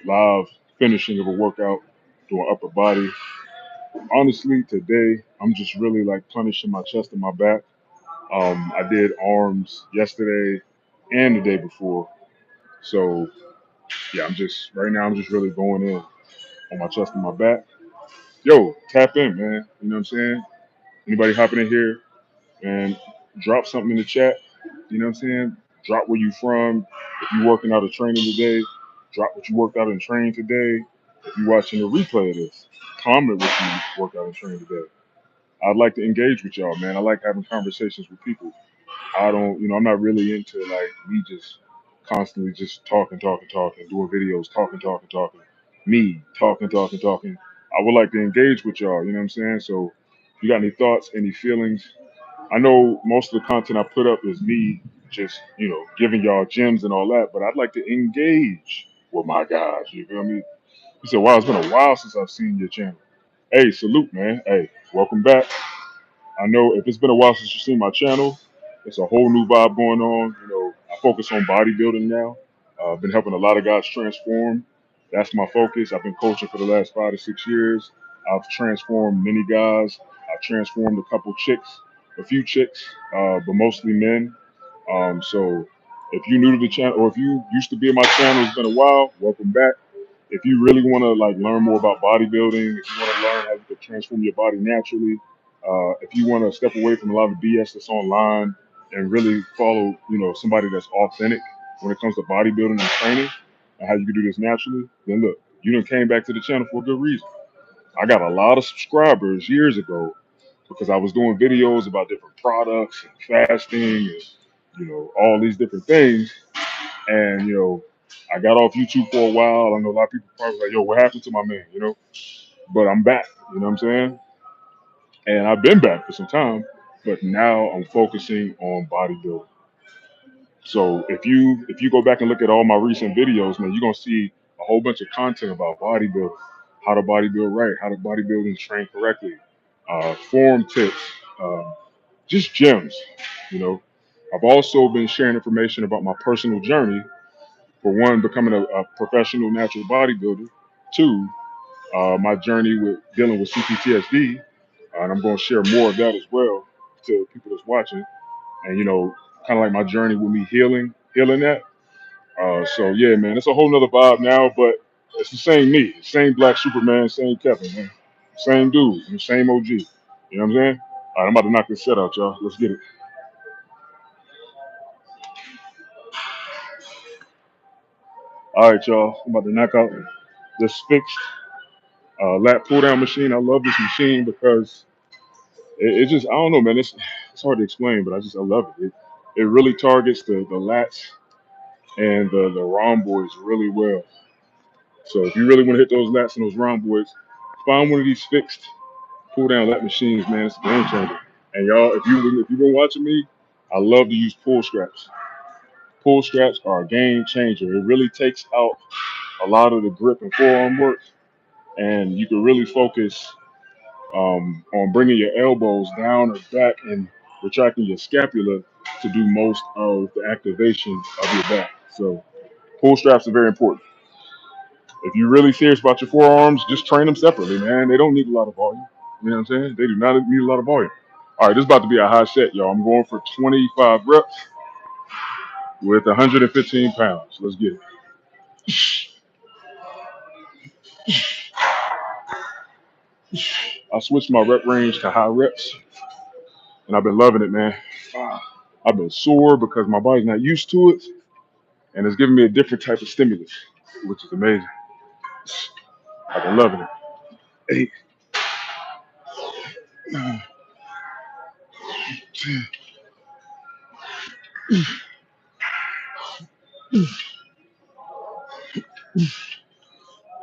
live finishing of a workout, doing upper body. Honestly, today I'm just really like punishing my chest and my back. I did arms yesterday and the day before. So yeah, I'm just right now I'm just really going in on my chest and my back. Yo, tap in, man. You know what I'm saying? Anybody hopping in here and drop something in the chat. You know what I'm saying? Drop where you from. If you working out or training today, drop what you worked out and trained today. If you watching a replay of this, comment what you worked out and trained today. I'd like to engage with y'all, man. I like having conversations with people. I don't, I'm not really into like me just constantly just talking, doing videos, talking. Me talking. I would like to engage with y'all. You know what I'm saying? So, if you got any thoughts, any feelings, I know most of the content I put up is me just, giving y'all gems and all that, but I'd like to engage with my guys. You feel me? He said, wow, it's been a while since I've seen your channel. Hey, salute, man. Hey, welcome back. I know if it's been a while since you've seen my channel, it's a whole new vibe going on. I focus on bodybuilding now. I've been helping a lot of guys transform. That's my focus. I've been coaching for the last 5 to 6 years. I've transformed many guys. I've transformed a few chicks, but mostly men. So if you're new to the channel, or if you used to be in my channel, it's been a while, welcome back. If you really want to like learn more about bodybuilding, if you want to learn how you can transform your body naturally, if you want to step away from a lot of BS that's online and really follow, somebody that's authentic when it comes to bodybuilding and training and how you can do this naturally, then look, you done came back to the channel for a good reason. I got a lot of subscribers years ago because I was doing videos about different products and fasting and, all these different things. And, I got off YouTube for a while. I know a lot of people probably like, yo, what happened to my man? But I'm back, you know what I'm saying? And I've been back for some time, but now I'm focusing on bodybuilding. So if you go back and look at all my recent videos, man, you're gonna see a whole bunch of content about bodybuilding, how to bodybuild right, how to bodybuild and train correctly, form tips, just gems. You know, I've also been sharing information about my personal journey. For one, becoming a professional natural bodybuilder. Two, my journey with dealing with CPTSD, and I'm going to share more of that as well to people that's watching. And kind of like my journey with me healing that. So yeah, man, it's a whole nother vibe now, but it's the same me, same Black Superman, same Kevin, man, same dude, and same OG. You know what I'm saying? All right, I'm about to knock this set out, y'all. Let's get it. All right, y'all. I'm about to knock out this fixed lat pull down machine. I love this machine because it just I don't know, man. It's hard to explain, but I love it. It really targets the lats and the rhomboids really well. So if you really want to hit those lats and those rhomboids, find one of these fixed pull down lat machines, man. It's a game changer. And y'all, if you've been watching me, I love to use pull straps. Pull straps are a game changer. It really takes out a lot of the grip and forearm work, and you can really focus on bringing your elbows down or back and retracting your scapula to do most of the activation of your back. So pull straps are very important. If you're really serious about your forearms, just train them separately, man. They don't need a lot of volume. You know what I'm saying? They do not need a lot of volume. All right, this is about to be a high set, y'all. I'm going for 25 reps with 115 pounds. Let's get it. I switched my rep range to high reps, and I've been loving it, man. I've been sore because my body's not used to it, and it's giving me a different type of stimulus, which is amazing. I've been loving it. Eight, nine, 10.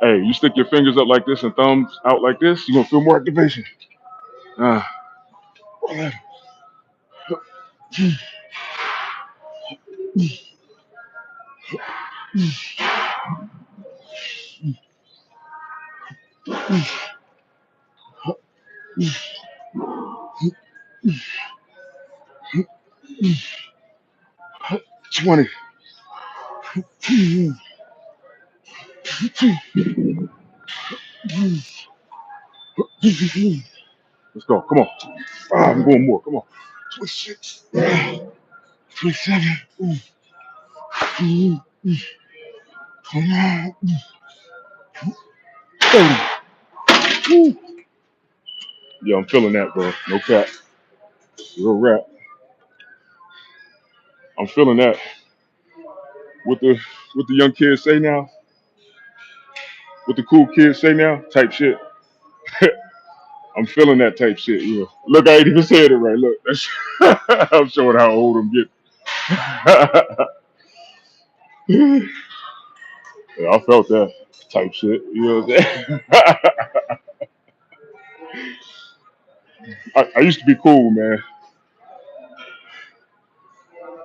Hey, you stick your fingers up like this and thumbs out like this, you're gonna feel more activation. Uh, 11, 20. Let's go. Come on. I'm going more. Come on. 26, 27. Come on. 30. Yeah, I'm feeling that, bro. No cap. Real rap. I'm feeling that. What the young kids say now, what the cool kids say now, type shit. I'm feeling that type shit. You know. Look, I ain't even said it right. Look, that's I'm showing how old I'm getting. Yeah, I felt that type shit. You know what I'm saying? I used to be cool, man.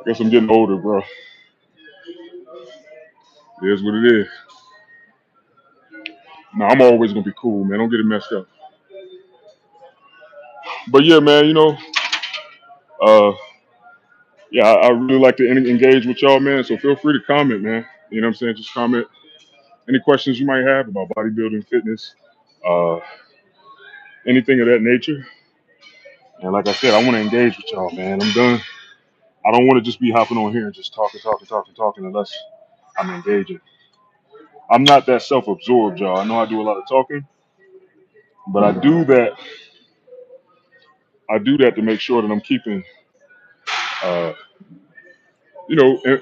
Guess I'm getting older, bro. It is what it is. Nah, I'm always gonna be cool, man. Don't get it messed up. But yeah, man. Uh, yeah, I really like to engage with y'all, man. So feel free to comment, man. You know what I'm saying? Just comment any questions you might have about bodybuilding, fitness, uh, anything of that nature. And like I said, I want to engage with y'all, man. I'm done. I don't want to just be hopping on here and just talking unless I'm engaging. I'm not that self-absorbed, y'all. I know I do a lot of talking, but I do that to make sure that I'm keeping, uh,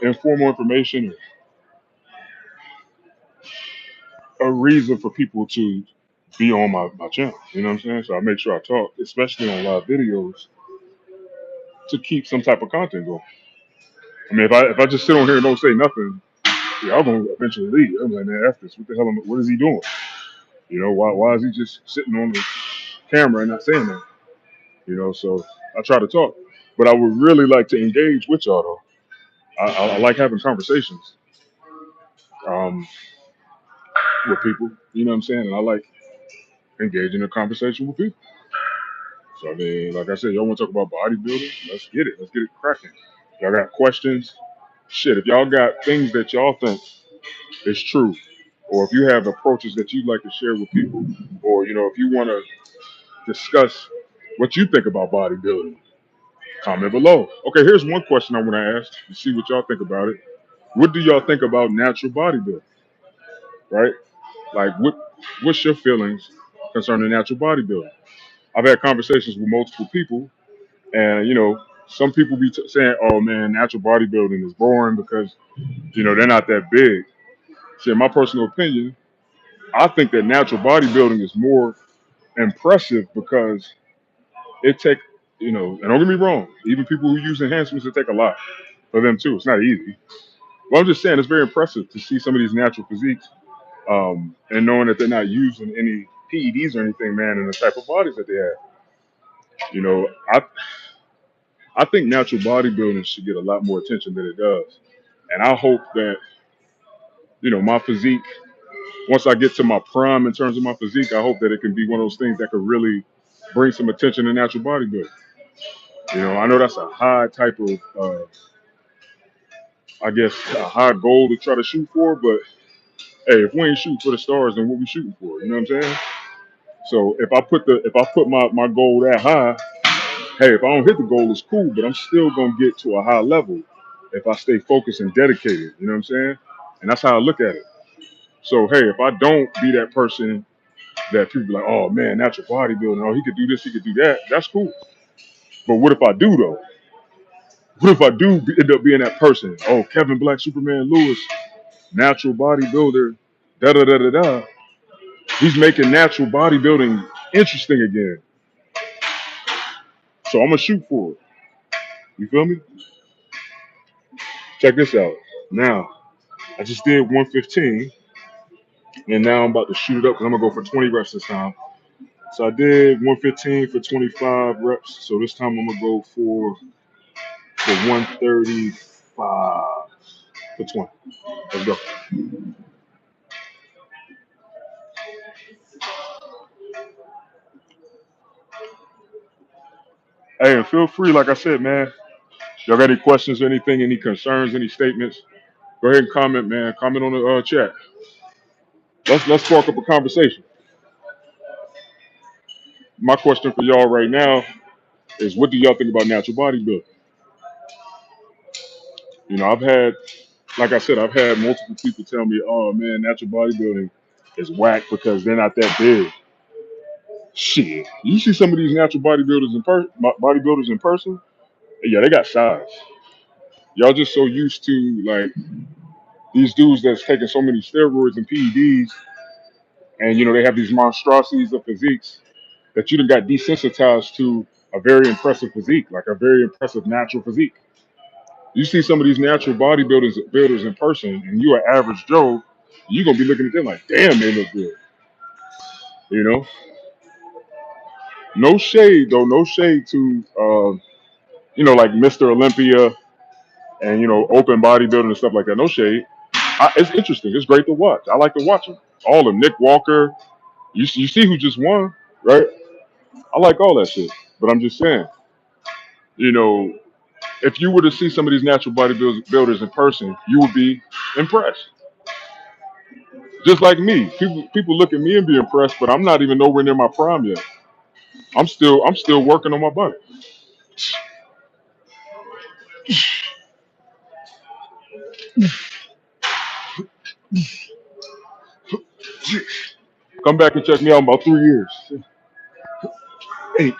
informal information, a reason for people to be on my channel. You know what I'm saying? So I make sure I talk, especially on live videos, to keep some type of content going. I mean, if I just sit on here and don't say nothing, yeah, I'm gonna eventually leave. I'm like, man, F this. What the hell? What is he doing? You know, why is he just sitting on the camera and not saying that? You know, so I try to talk, but I would really like to engage with y'all though. I like having conversations um, with people. You know what I'm saying? And I like engaging in a conversation with people. So I mean, like I said, y'all want to talk about bodybuilding? Let's get it. Let's get it cracking. Y'all got questions? Shit, if y'all got things that y'all think is true, or if you have approaches that you'd like to share with people, or if you want to discuss what you think about bodybuilding, comment below. Okay, here's one question I want to ask to see what y'all think about it. What do y'all think about natural bodybuilding? Right? Like, what's your feelings concerning natural bodybuilding? I've had conversations with multiple people, and some people be saying, "Oh man, natural bodybuilding is boring because they're not that big." See, in my personal opinion, I think that natural bodybuilding is more impressive because it take and don't get me wrong, even people who use enhancements, it take a lot for them too. It's not easy. But I'm just saying it's very impressive to see some of these natural physiques, and knowing that they're not using any PEDs or anything, man, and the type of bodies that they have. You know, I I think natural bodybuilding should get a lot more attention than it does. And I hope that, my physique, once I get to my prime in terms of my physique, I hope that it can be one of those things that could really bring some attention to natural bodybuilding. I know that's a high type of, I guess, a high goal to try to shoot for, but hey, if we ain't shooting for the stars, then what we shooting for? You know what I'm saying? So if I put my goal that high, hey, if I don't hit the goal, it's cool, but I'm still gonna get to a high level if I stay focused and dedicated. You know what I'm saying? And that's how I look at it. So hey, if I don't be that person that people be like, oh man, natural bodybuilding, oh he could do this, he could do that, that's cool. But what if I do though? What if I do end up being that person? Oh, Kevin Black, Superman Lewis, natural bodybuilder, da da da da da. He's making natural bodybuilding interesting again. So I'm gonna shoot for it. You feel me? Check this out. Now, I just did 115, and now I'm about to shoot it up because I'm gonna go for 20 reps this time. So I did 115 for 25 reps. So this time I'm gonna go for 135 for 20. Let's go. Hey, and feel free, like I said, man. Y'all got any questions, anything, any concerns, any statements? Go ahead and comment, man. Comment on the chat. let's spark up a conversation. My question for y'all right now is, what do y'all think about natural bodybuilding? You know, like I said, I've had multiple people tell me, "Oh man, natural bodybuilding is whack because they're not that big." Shit, you see some of these natural bodybuilders in person, yeah, they got size. Y'all just so used to like these dudes that's taking so many steroids and PEDs, and you know they have these monstrosities of physiques that you done got desensitized to a very impressive physique, like a very impressive natural physique. You see some of these natural builders in person, and you are average Joe, you're gonna be looking at them like, damn, they look good. You know, no shade though, no shade to you know like Mr. Olympia and you know open bodybuilding and stuff like that. No shade. It's interesting. It's great to watch. I like to watch them. All of them. Nick Walker. You see who just won, right? I like all that shit. But I'm just saying, you know, if you were to see some of these natural bodybuilders in person, you would be impressed. Just like me, people look at me and be impressed, but I'm not even nowhere near my prime yet. I'm still working on my body. Come back and check me out in about 3 years. Hey,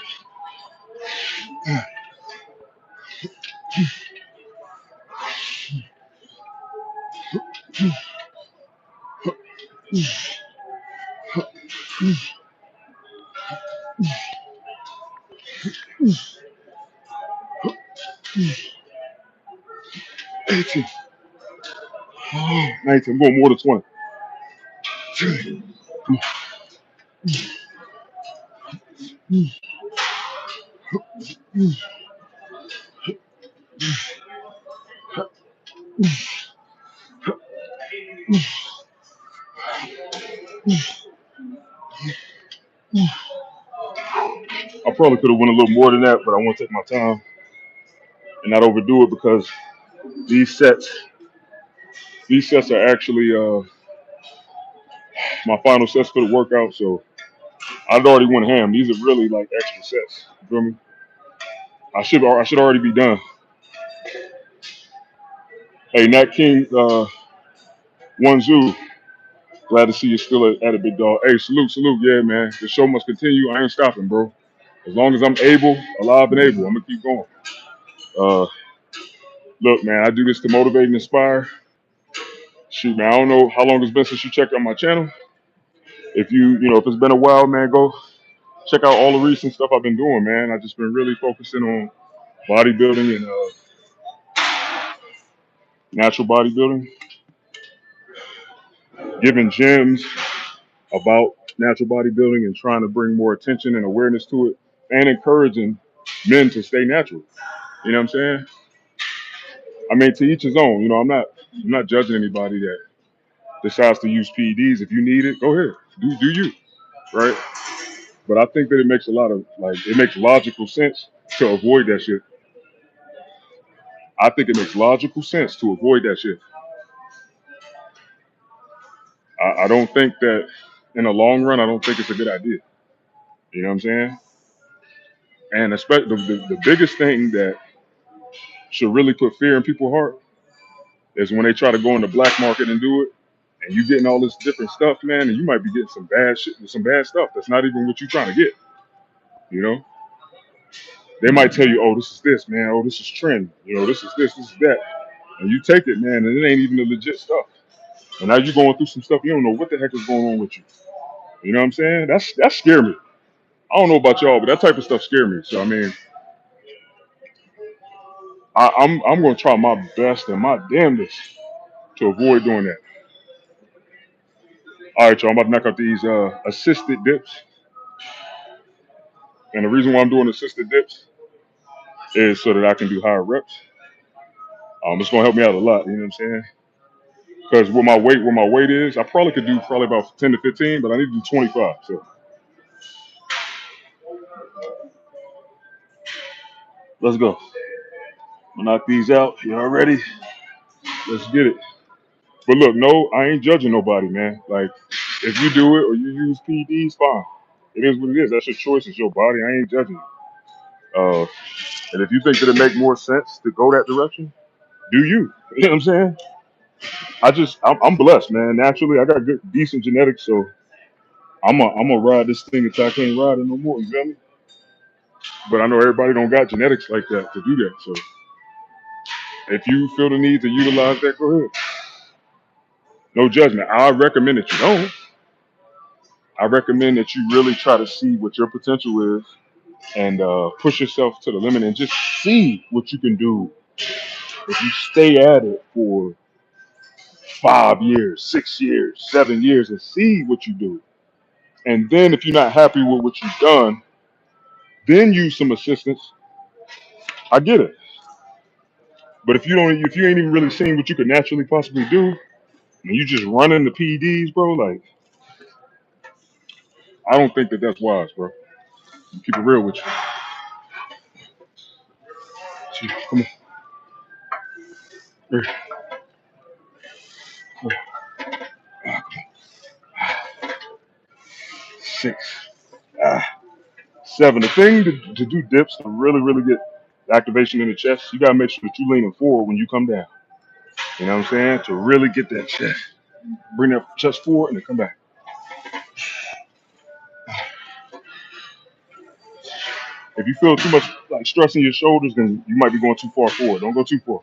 18, 19, I'm going more than 20. I probably could have went a little more than that, but I want to take my time and not overdo it because these sets, these sets are actually my final sets for the workout. So I'd already went ham. These are really like extra sets. You feel me? I should already be done. Hey, Nat King, One Zoo. Glad to see you still at it, big dog. Hey, salute. Yeah, man. The show must continue. I ain't stopping, bro. As long as I'm able, alive and able, I'm gonna keep going. Uh, look, man, I do this to motivate and inspire. Shoot, man, I don't know how long it's been since you checked out my channel. If it's been a while, man, go check out all the recent stuff I've been doing, man. I've just been really focusing on bodybuilding and natural bodybuilding, giving gems about natural bodybuilding and trying to bring more attention and awareness to it and encouraging men to stay natural. You know what I'm saying? I mean, to each his own. You know, I'm not judging anybody that decides to use PEDs. If you need it, go ahead. Do you, right? But I think that it makes logical sense to avoid that shit. I think it makes logical sense to avoid that shit. I don't think that in the long run, I don't think it's a good idea. You know what I'm saying? And especially the biggest thing that should really put fear in people's heart is when they try to go in the black market and do it, and you getting all this different stuff, man, and you might be getting some bad shit, some bad stuff that's not even what you're trying to get. You know, they might tell you, "Oh, this is this, man. Oh, this is trend. You know, this is that," and you take it, man, and it ain't even the legit stuff. And now you're going through some stuff you don't know what the heck is going on with you. You know what I'm saying? That scare me. I don't know about y'all, but that type of stuff scare me. So I mean, I'm gonna try my best and my damnedest to avoid doing that. All right, y'all. I'm about to knock out these assisted dips, and the reason why I'm doing assisted dips is so that I can do higher reps. It's gonna help me out a lot. You know what I'm saying? Because where my weight is, I probably could do probably about 10 to 15, but I need to do 25. So let's go. I'll knock these out. Y'all ready? Let's get it. But look, no, I ain't judging nobody, man. Like, if you do it or you use PEDs, fine. It is what it is. That's your choice. It's your body. I ain't judging you. And if you think that it make more sense to go that direction, do you? You know what I'm saying? I'm blessed, man. Naturally, I got good, decent genetics, so I'm gonna ride this thing until I can't ride it no more. You feel me? But I know everybody don't got genetics like that to do that. So if you feel the need to utilize that, go ahead. No judgment. I recommend that you don't. I recommend that you really try to see what your potential is and push yourself to the limit and just see what you can do if you stay at it for 5 years, 6 years, 7 years, and see what you do. And then if you're not happy with what you've done, then use some assistance. I get it. But if you ain't even really seen what you could naturally possibly do, and you just running the PEDs, bro, like I don't think that that's wise, bro. Keep it real with you. Come on. Here. 6, 7. The thing to do dips to really, really get activation in the chest, you gotta make sure that you leaning forward when you come down. You know what I'm saying? To really get that chest, bring that chest forward and then come back. If you feel too much like stress in your shoulders, then you might be going too far forward. Don't go too far.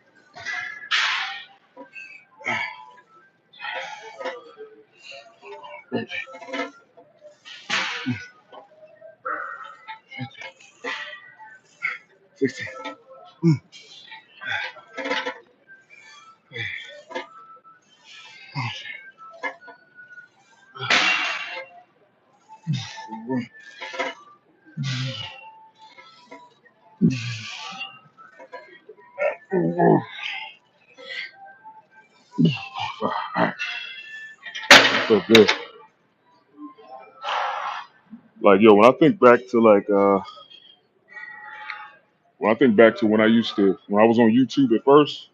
16. All right, so good. Like yo, when I think back to when I was on YouTube at first,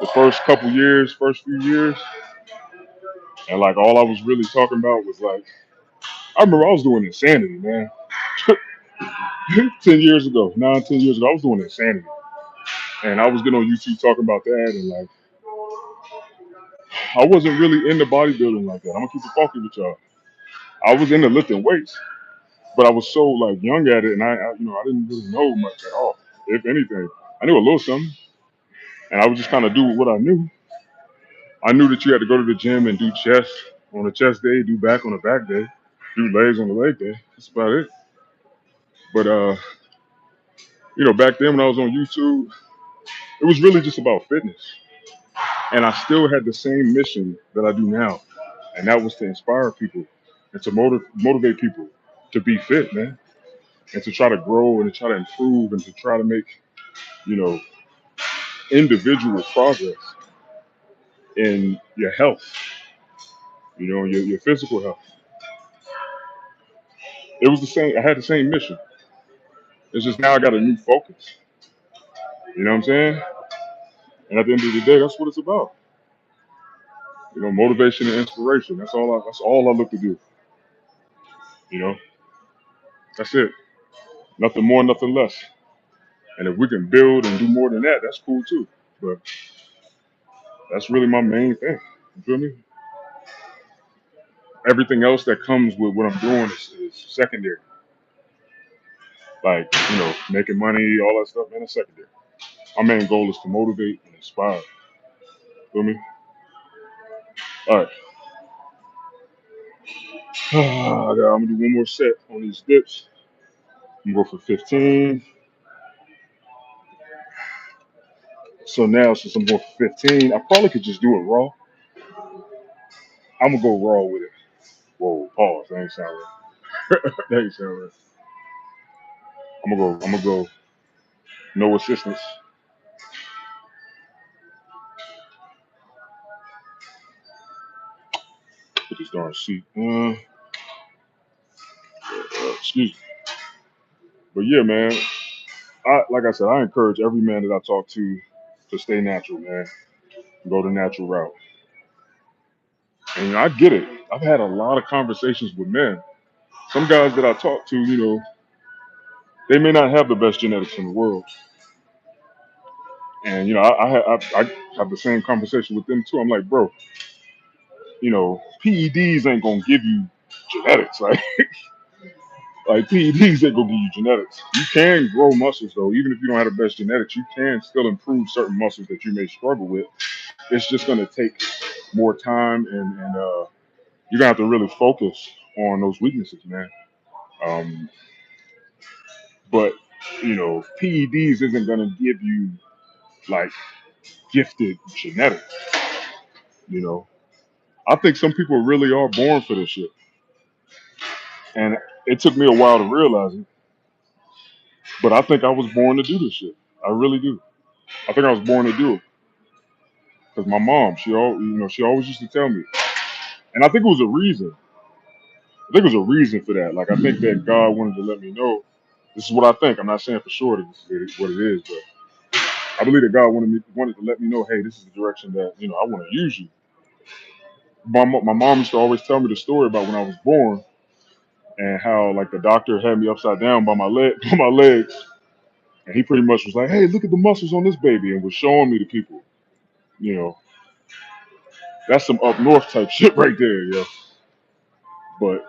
the first couple years, first few years, and like all I was really talking about was like I remember I was doing insanity, man. 10 years ago, 9, 10 years ago, I was doing insanity. And I was getting on YouTube talking about that and like I wasn't really into bodybuilding like that. I'm gonna keep it funky with y'all. I was into lifting weights, but I was so like young at it and I didn't really know much at all. If anything. I knew a little something and I would just kind of do what I knew. I knew that you had to go to the gym and do chest on a chest day, do back on a back day, do legs on the leg day. That's about it. But back then when I was on YouTube, it was really just about fitness. And I still had the same mission that I do now. And that was to inspire people and to motivate people to be fit, man. And to try to grow and to try to improve and to try to make, you know, individual progress in your health, your physical health. It was the same. I had the same mission. It's just now I got a new focus. You know what I'm saying? And at the end of the day, that's what it's about. Motivation and inspiration. That's all I look to do. You know, that's it. Nothing more, nothing less. And if we can build and do more than that, that's cool too. But that's really my main thing. You feel me? Everything else that comes with what I'm doing is secondary. Like, making money, all that stuff, man, it's secondary. My main goal is to motivate and inspire. Feel me? All right. I'm gonna do one more set on these dips. I'm gonna go for 15. So now, since I'm going for 15, I probably could just do it raw. I'm gonna go raw with it. Whoa, pause. That ain't sound right. That ain't sound right. I'm gonna go. No assistance. Put this darn seat. Excuse me. But yeah, man. Like I said, I encourage every man that I talk to stay natural, man. Go the natural route. And I get it. I've had a lot of conversations with men. Some guys that I talk to, they may not have the best genetics in the world. And I have the same conversation with them too. I'm like, bro, PEDs ain't gonna give you genetics, right? Like PEDs ain't gonna give you genetics. You can grow muscles though, even if you don't have the best genetics. You can still improve certain muscles that you may struggle with. It's just gonna take more time, and you're gonna have to really focus on those weaknesses, man. Um, but PEDs isn't gonna give you like gifted genetics. You know, I think some people really are born for this shit, and it took me a while to realize it. But I think I was born to do this shit. I really do. I think I was born to do it because my mom, she always used to tell me, and I think it was a reason. I think it was a reason for that. Like I think that God wanted to let me know. This is what I think. I'm not saying for sure that this is what it is, but I believe that God wanted to let me know, hey, this is the direction that I want to use you. My mom used to always tell me the story about when I was born and how like the doctor had me upside down by my leg, by my legs, and he pretty much was like, hey, look at the muscles on this baby, and was showing me the people. You know, that's some up north type shit right there, yeah. But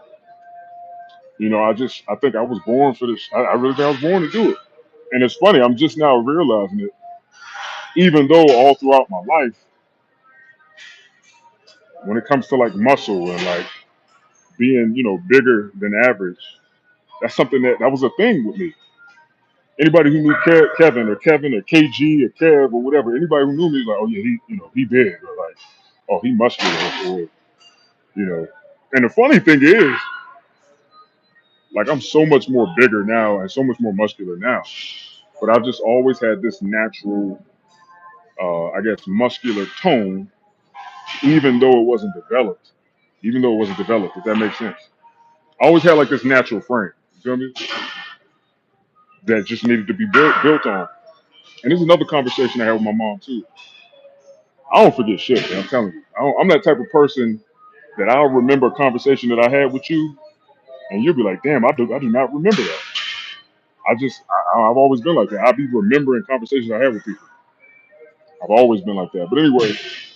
I think I was born for this. I really think I was born to do it. And it's funny, I'm just now realizing it. Even though all throughout my life, when it comes to like muscle and like being, bigger than average, that's something that was a thing with me. Anybody who knew Kevin or KG or Kev or whatever, anybody who knew me was like, oh yeah, he big, or like, oh, he muscular, or you know. And the funny thing is, like, I'm so much more bigger now and so much more muscular now, but I've just always had this natural, I guess, muscular tone, even though it wasn't developed. Even though it wasn't developed, if that makes sense. I always had like this natural frame. You feel me? That just needed to be built on. And this is another conversation I had with my mom too. I don't forget shit, man. I'm telling you. I'm that type of person that I'll remember a conversation that I had with you, and you'll be like, "Damn, I do not remember that." I've always been like that. I'll be remembering conversations I had with people. I've always been like that. But anyway,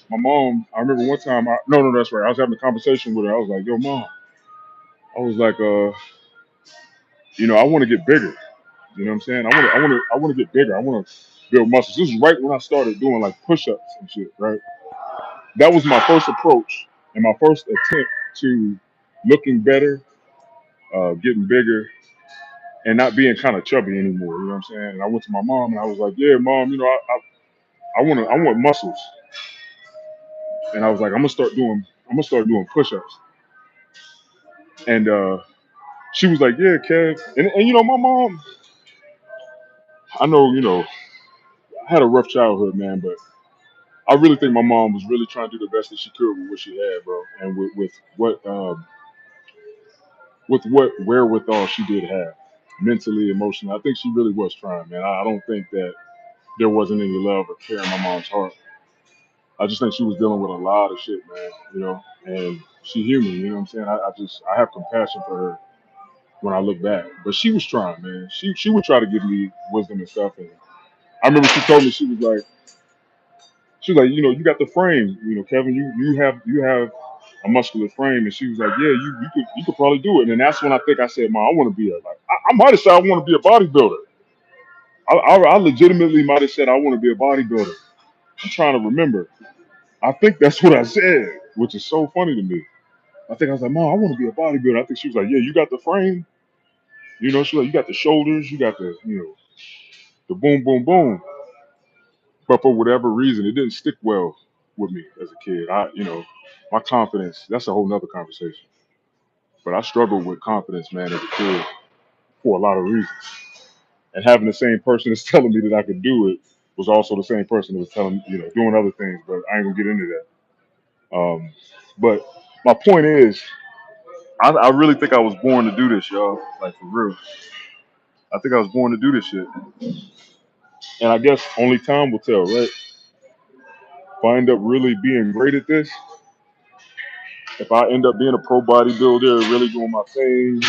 my mom. I remember one time. No, that's right. I was having a conversation with her. I was like, "Yo, mom." I was like, I want to get bigger. You know what I'm saying? I want to get bigger. I want to build muscles. This is right when I started doing like push-ups and shit. Right. That was my first approach and my first attempt to looking better, getting bigger, and not being kind of chubby anymore. You know what I'm saying? And I went to my mom and I was like, "Yeah, mom, I want muscles." And I was like, I'm gonna start doing push-ups." And she was like, "Yeah, Kev." And my mom, I know, I had a rough childhood, man, but I really think my mom was really trying to do the best that she could with what she had, bro, and with what wherewithal she did have, mentally, emotionally. I think she really was trying, man. I don't think that there wasn't any love or care in my mom's heart. I just think she was dealing with a lot of shit, man. And she human. You know what I'm saying? I have compassion for her when I look back. But she was trying, man. She would try to give me wisdom and stuff. And I remember she told me she was like, you got the frame, Kevin. You have a muscular frame, and she was like, yeah, you could probably do it. And that's when I think I said, Mom, I want to be I might have said I want to be a bodybuilder. I legitimately might have said I want to be a bodybuilder. I'm trying to remember. I think that's what I said, which is so funny to me. I think I was like, Mom, I want to be a bodybuilder. I think she was like, yeah, you got the frame. She was like, you got the shoulders, you got the boom, boom, boom. But for whatever reason, it didn't stick well with me as a kid. My confidence, that's a whole nother conversation. But I struggled with confidence, man, as a kid for a lot of reasons. And having the same person that's telling me that I could do it was also the same person that was telling, doing other things. But I ain't gonna get into that. But my point is, I really think I was born to do this, y'all. Like for real. I think I was born to do this shit. And I guess only time will tell, right? If I end up really being great at this, if I end up being a pro bodybuilder, really doing my thing,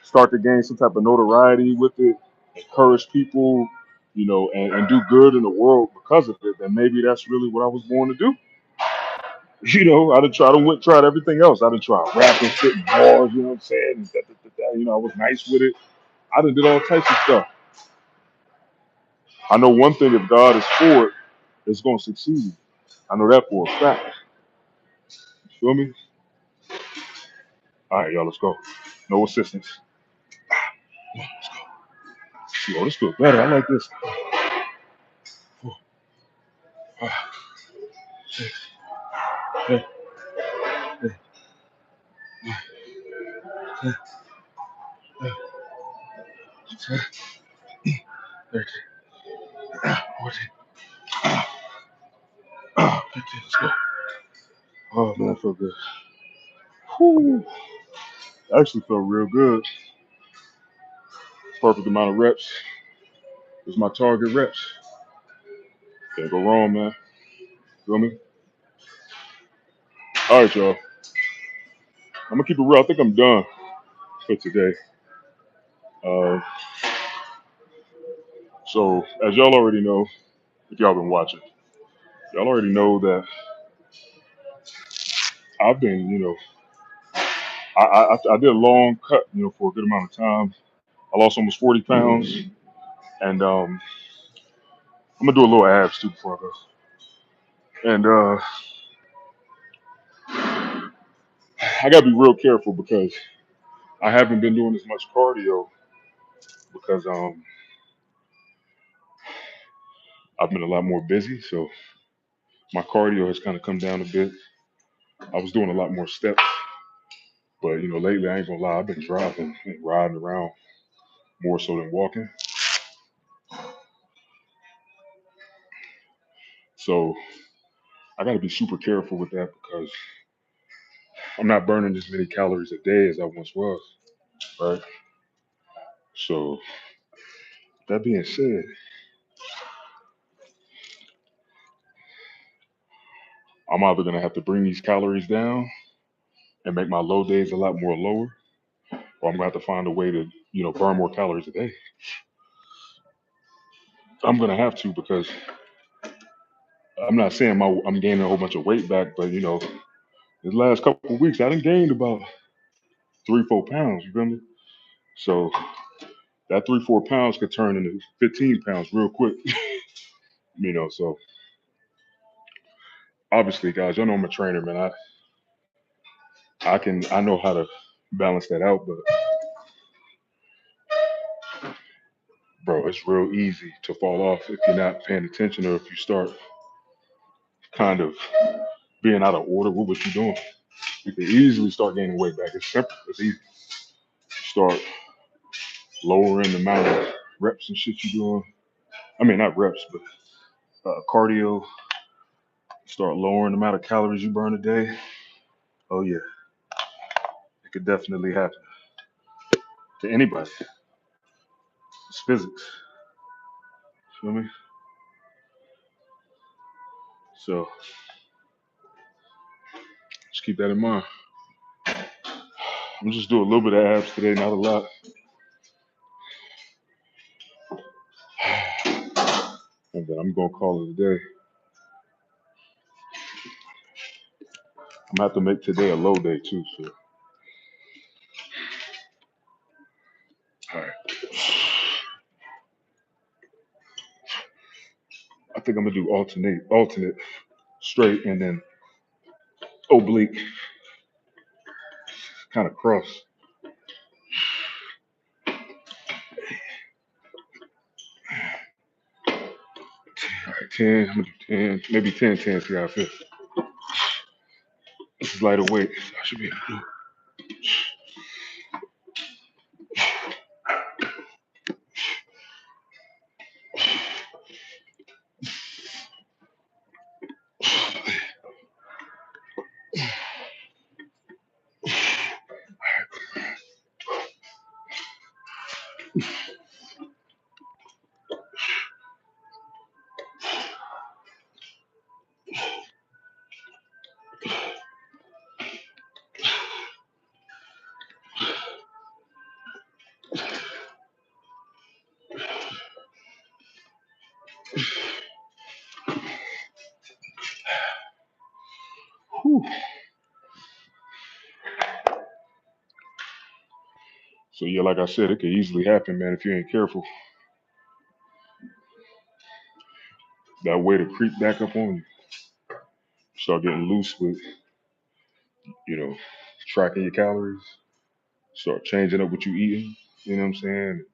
start to gain some type of notoriety with it, encourage people, and do good in the world because of it, then maybe that's really what I was born to do. I done tried everything else. I done tried rapping, spitting bars, you know what I'm saying? And I was nice with it. I done did all types of stuff. I know one thing: if God is for it, it's gonna succeed. I know that for a fact. You feel me? All right, y'all, let's go. No assistance. Yo, this feels better. I like this. 4, 5, 6, 7, 8, 9, 10, 11, 12, 13, 14, 15. Let's go. Oh man, that felt good. Whew. Actually felt real good. Perfect amount of reps. It's my target reps. Can't go wrong, man. Feel me? All right, y'all. I'm gonna keep it real. I think I'm done for today. Uh, so as y'all already know, if y'all been watching, y'all already know that I've been, I did a long cut, for a good amount of time. I lost almost 40 pounds, and I'm gonna do a little abs too before I go. And I gotta be real careful because I haven't been doing as much cardio because I've been a lot more busy. So my cardio has kind of come down a bit. I was doing a lot more steps, but lately I ain't gonna lie, I've been driving and riding around more so than walking. So I gotta be super careful with that because I'm not burning as many calories a day as I once was, right? So that being said, I'm either gonna have to bring these calories down and make my low days a lot more lower, or I'm gonna have to find a way to, burn more calories a day. I'm gonna have to because I'm not saying I'm gaining a whole bunch of weight back, but this last couple of weeks I done gained about 3, 4 pounds. You feel me? So that 3, 4 pounds could turn into 15 pounds real quick. So obviously, guys, y'all know I'm a trainer, man. I know how to balance that out, but bro, it's real easy to fall off if you're not paying attention or if you start kind of being out of order with what you're doing. You can easily start gaining weight back. It's simple. It's easy. Start lowering the amount of reps and shit you're doing. I mean, not reps, but cardio. Start lowering the amount of calories you burn a day. Oh yeah, it could definitely happen to anybody. It's physics. Feel me? So just keep that in mind. I'm just doing a little bit of abs today, not a lot. And then I'm gonna call it a day. I'm gonna have to make today a low day too. So all right. I think I'm gonna do alternate, straight, and then oblique, kind of cross. All right, 10. I'm gonna do 10, maybe 10, 10. See how I feel. This is lighter weight, so I should be able to do it. So yeah, like I said, it could easily happen, man, if you ain't careful. That way to creep back up on you. Start getting loose with, you know, tracking your calories. Start changing up what you eating. You know what I'm saying?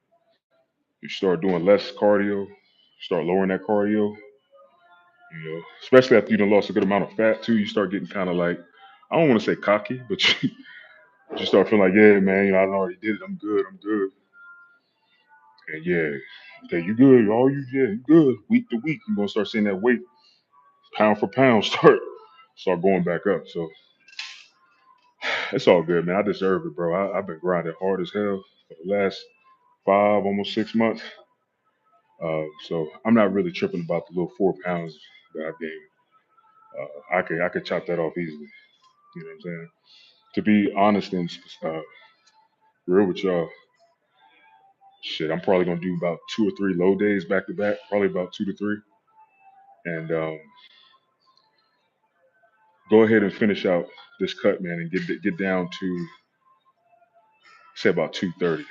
You start doing less cardio. Start lowering that cardio. Especially after you done lost a good amount of fat too. You start getting kind of like, I don't want to say cocky, but you start feeling like, yeah, man, I done already did it. I'm good. I'm good. And yeah, okay, you good. All you good. Week to week, you're gonna start seeing that weight pound for pound start going back up. So it's all good, man. I deserve it, bro. I've been grinding hard as hell for the last 5, almost 6 months. So I'm not really tripping about the little 4 pounds that I've gained. I could chop that off easily. You know what I'm saying? To be honest and uh, real with y'all, shit, I'm probably gonna do about 2 or 3 low days back to back. Probably about 2 to 3, and go ahead and finish out this cut, man, and get down to say about 230.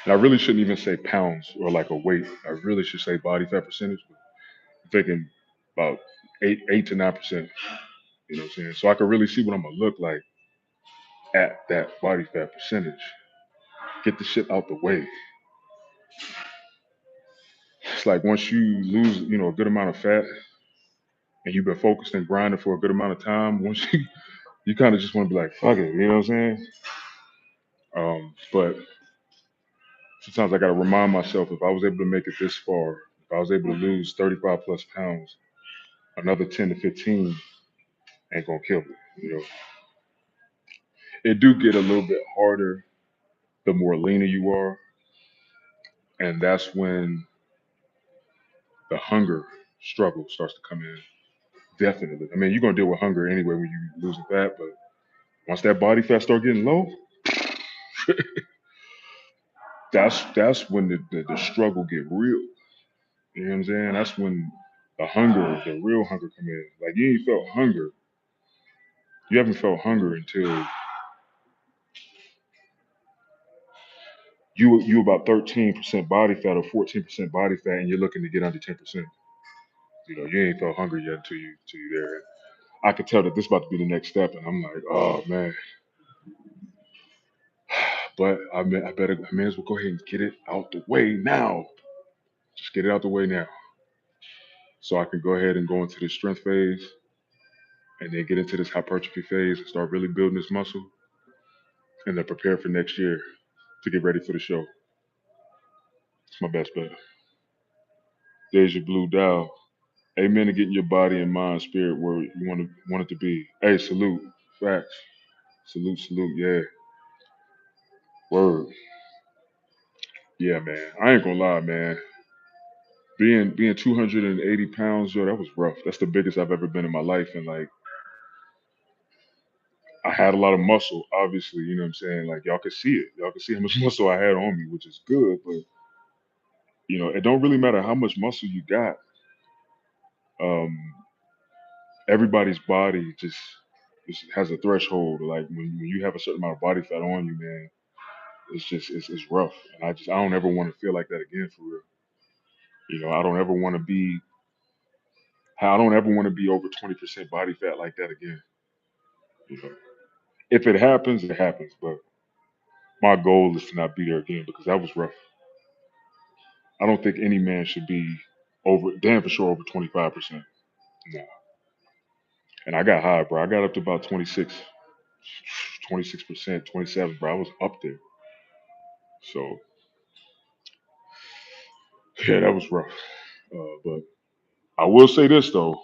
And I really shouldn't even say pounds or like a weight. I really should say body fat percentage. But I'm thinking about 8 to 9%. You know what I'm saying? So I can really see what I'm gonna look like at that body fat percentage. Get the shit out the way. It's like once you lose, a good amount of fat and you've been focused and grinding for a good amount of time, once you kind of just want to be like, fuck it, you know what I'm saying? But sometimes I gotta remind myself if I was able to make it this far, if I was able to lose 35 plus pounds, another 10 to 15 ain't gonna kill me. It do get a little bit harder the more leaner you are, and that's when the hunger struggle starts to come in. Definitely. I mean, you're gonna deal with hunger anyway when you losing fat, but once that body fat start getting low, that's when the struggle get real. You know what I'm saying? That's when the hunger, the real hunger come in. Like you ain't felt hunger. You haven't felt hunger until you about 13% body fat or 14% body fat and you're looking to get under 10%. You ain't felt hunger yet until you there. I could tell that this about to be the next step, and I'm like, oh man. But I may as well go ahead and get it out the way now. Just get it out the way now, so I can go ahead and go into the strength phase, and then get into this hypertrophy phase and start really building this muscle, and then prepare for next year to get ready for the show. It's my best bet. There's your blue dial. Amen to getting your body and mind, spirit where you want it to be. Hey, salute. Facts. Salute, salute. Yeah. Word. Yeah, man. I ain't gonna lie, man. Being 280 pounds, yo, that was rough. That's the biggest I've ever been in my life, and like I had a lot of muscle, obviously. You know what I'm saying? Like y'all could see it. Y'all could see how much muscle I had on me, which is good. But it don't really matter how much muscle you got. Um, Everybody's body just has a threshold. Like when you have a certain amount of body fat on you, man, it's rough. And I don't ever want to feel like that again for real. I don't ever want to be I don't ever want to be over 20% body fat like that again. You know, if it happens, it happens. But my goal is to not be there again because that was rough. I don't think any man should be over, damn for sure over 25%. No. And I got high, bro. I got up to about 26%, 27, bro. I was up there. So yeah, that was rough. But I will say this though,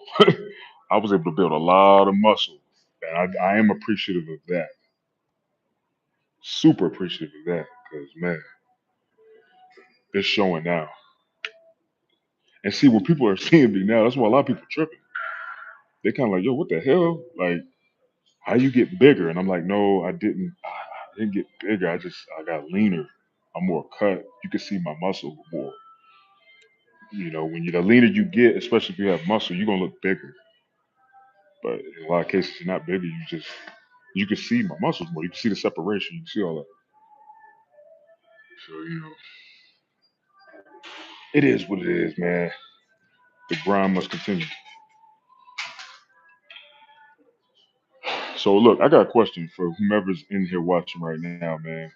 I was able to build a lot of muscle, and I am appreciative of that. Super appreciative of that, because man, it's showing now. And see, when people are seeing me now, that's why a lot of people tripping. They kind of like, yo, what the hell? Like, how you get bigger? And I'm like, no, I didn't. I didn't get bigger. I got leaner. I'm more cut. You can see my muscle more. When the leaner you get, especially if you have muscle, you're gonna look bigger. But in a lot of cases, you're not bigger. You just You can see my muscles more. You can see the separation. You can see all that. So it is what it is, man. The grind must continue. So look, I got a question for whomever's in here watching right now, man.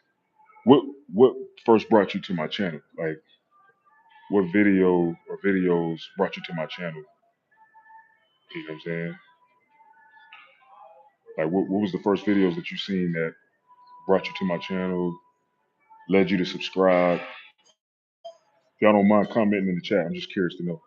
What first brought you to my channel? Like, what video or videos brought you to my channel? You know what I'm saying? Like, what was the first videos that you seen that brought you to my channel, led you to subscribe? If y'all don't mind commenting in the chat, I'm just curious to know.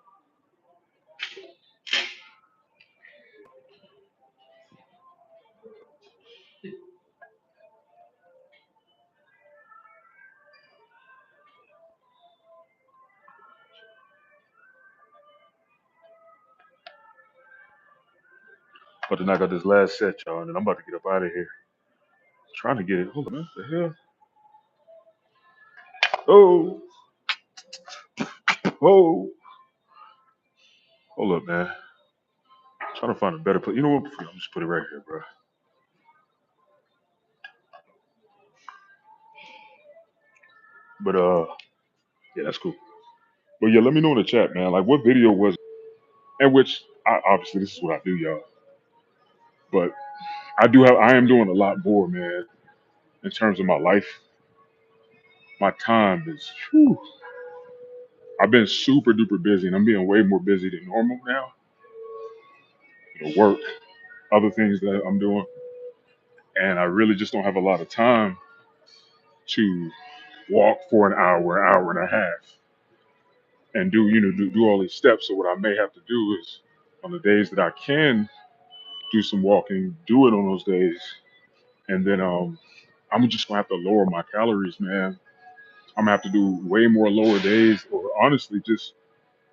But then I got this last set, y'all, and then I'm about to get up out of here. Trying to get it. Hold on, man. What the hell? Oh, oh. Hold up, man. Trying to find a better place. You know what? I'm just put it right here, bro. But yeah, that's cool. But yeah, let me know in the chat, man. Like, what video was? And which, obviously, this is what I do, y'all. But I am doing a lot more, man, in terms of my life. My time is, whew, I've been super duper busy, and I'm being way more busy than normal now. Work, other things that I'm doing, and I really just don't have a lot of time to walk for an hour and a half, and do all these steps. So what I may have to do is, on the days that I can do some walking, do it on those days, and then I'm just gonna have to lower my calories, man. I'm gonna have to do way more lower days, or honestly, just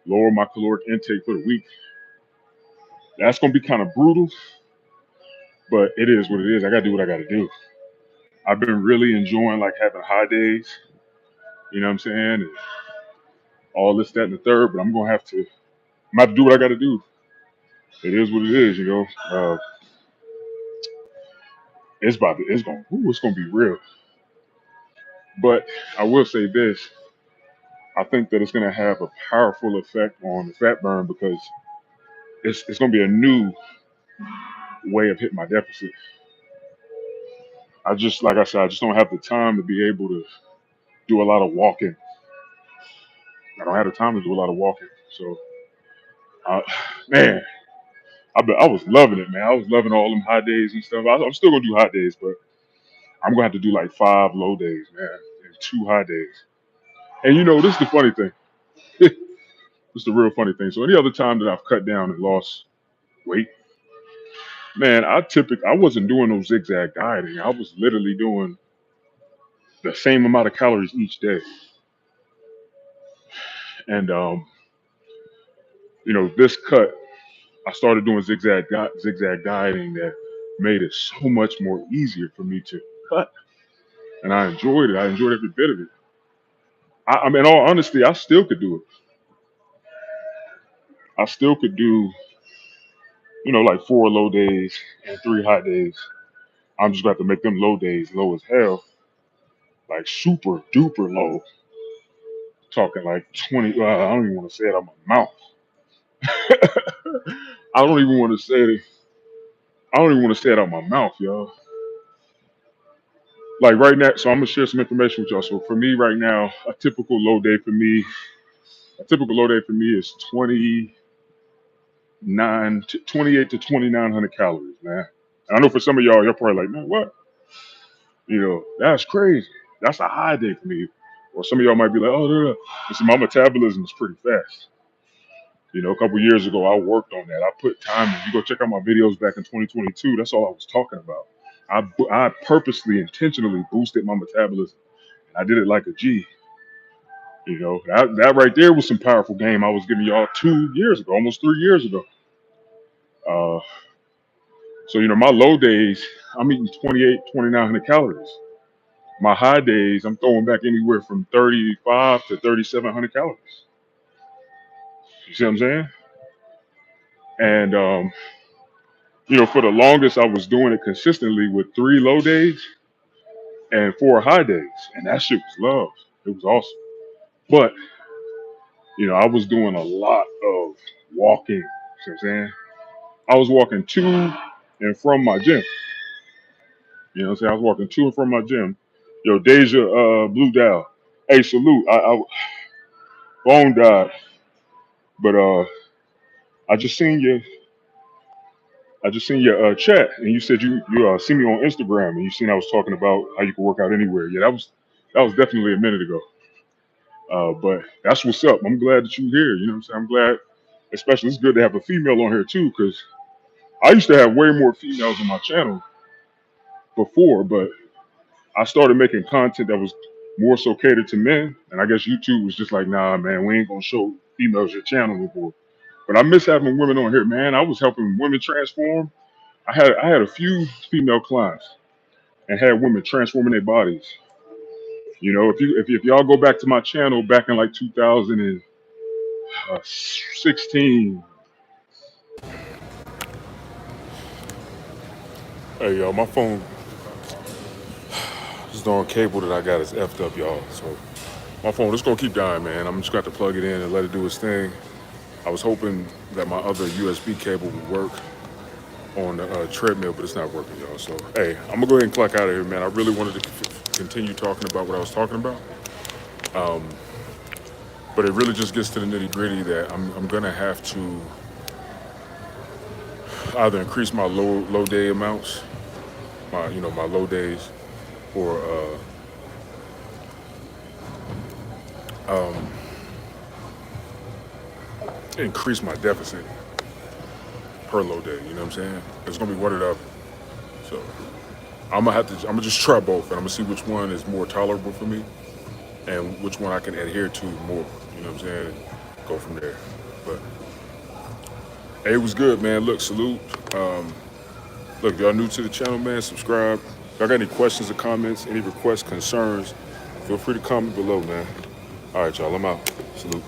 lower my caloric intake for the week. That's gonna be kind of brutal, but it is what it is. I gotta do what I gotta do. I've been really enjoying like having high days, you know what I'm saying, and all this, that, and the third. But I'm about to do what I gotta do. It is what it is. It's gonna be real. But I will say this: I think that it's gonna have a powerful effect on the fat burn because it's gonna be a new way of hitting my deficit. Like I said, I just don't have the time to be able to do a lot of walking. I don't have the time to do a lot of walking. So, uh, man, I was loving it, man. I was loving all them high days and stuff. I'm still gonna do high days, but I'm gonna have to do like 5 low days, man, and 2 high days. And this is the funny thing. This is the real funny thing. So any other time that I've cut down and lost weight, man, I wasn't doing no zigzag dieting. I was literally doing the same amount of calories each day. And this cut, I started doing zigzag dieting that made it so much more easier for me to cut, and I enjoyed it. I enjoyed every bit of it. I mean, in all honesty, I still could do it. I still could do, like 4 low days and 3 high days. I'm just about to make them low days low as hell, like super duper low. Talking like 20. I don't even want to say it out my mouth. I don't even want to say it. I don't even want to say it out my mouth, y'all. Like right now, so I'm gonna share some information with y'all. So for me right now, a typical low day for me is 28 to 2,900 calories, man. And I know for some of y'all, you're probably like, man, what? That's crazy. That's a high day for me. Or some of y'all might be like, oh, no, no. Listen, my metabolism is pretty fast. A couple years ago, I worked on that. I put time in. You go check out my videos back in 2022. That's all I was talking about. I purposely, intentionally boosted my metabolism. I did it like a G. That right there was some powerful game I was giving y'all 2 years ago, almost 3 years ago. Uh, so, my low days, I'm eating 28, 2,900 calories. My high days, I'm throwing back anywhere from 35 to 3,700 calories. You see what I'm saying? And For the longest, I was doing it consistently with 3 low days and 4 high days, and that shit was love. It was awesome. But I was doing a lot of walking. You know what I'm saying? I was walking to and from my gym. You know what I'm saying? I was walking to and from my gym. Yo, Deja Blue Dial. Hey, salute. I phone died, but I just seen your chat, and you said you see me on Instagram, and you seen I was talking about how you can work out anywhere. Yeah, that was definitely a minute ago. But that's what's up. I'm glad that you're here. You know what I'm saying? I'm glad, especially it's good to have a female on here too, because I used to have way more females on my channel before, but I started making content that was more so catered to men, and I guess YouTube was just like, nah, man, we ain't gonna show females your channel before. But I miss having women on here, man. I was helping women transform. I had a few female clients and had women transforming their bodies. If y'all go back to my channel back in like 2016. Hey, y'all, my phone, this darn cable that I got is effed up, y'all. So my phone, it's gonna keep dying, man. I'm just gonna have to plug it in and let it do its thing. I was hoping that my other USB cable would work on the treadmill, but it's not working, y'all. So, hey, I'm gonna go ahead and clock out of here, man. I really wanted to continue talking about what I was talking about, but it really just gets to the nitty gritty that I'm gonna have to either increase my low day amounts, my low days, or increase my deficit per low day. You know what I'm saying? It's gonna be one or the other. So I'm gonna just try both, and I'm gonna see which one is more tolerable for me, and which one I can adhere to more. You know what I'm saying? And go from there. But hey, it was good, man. Look, salute. Look, if y'all new to the channel, man, subscribe. If y'all got any questions or comments, any requests, concerns, feel free to comment below, man. All right, y'all. I'm out. Salute.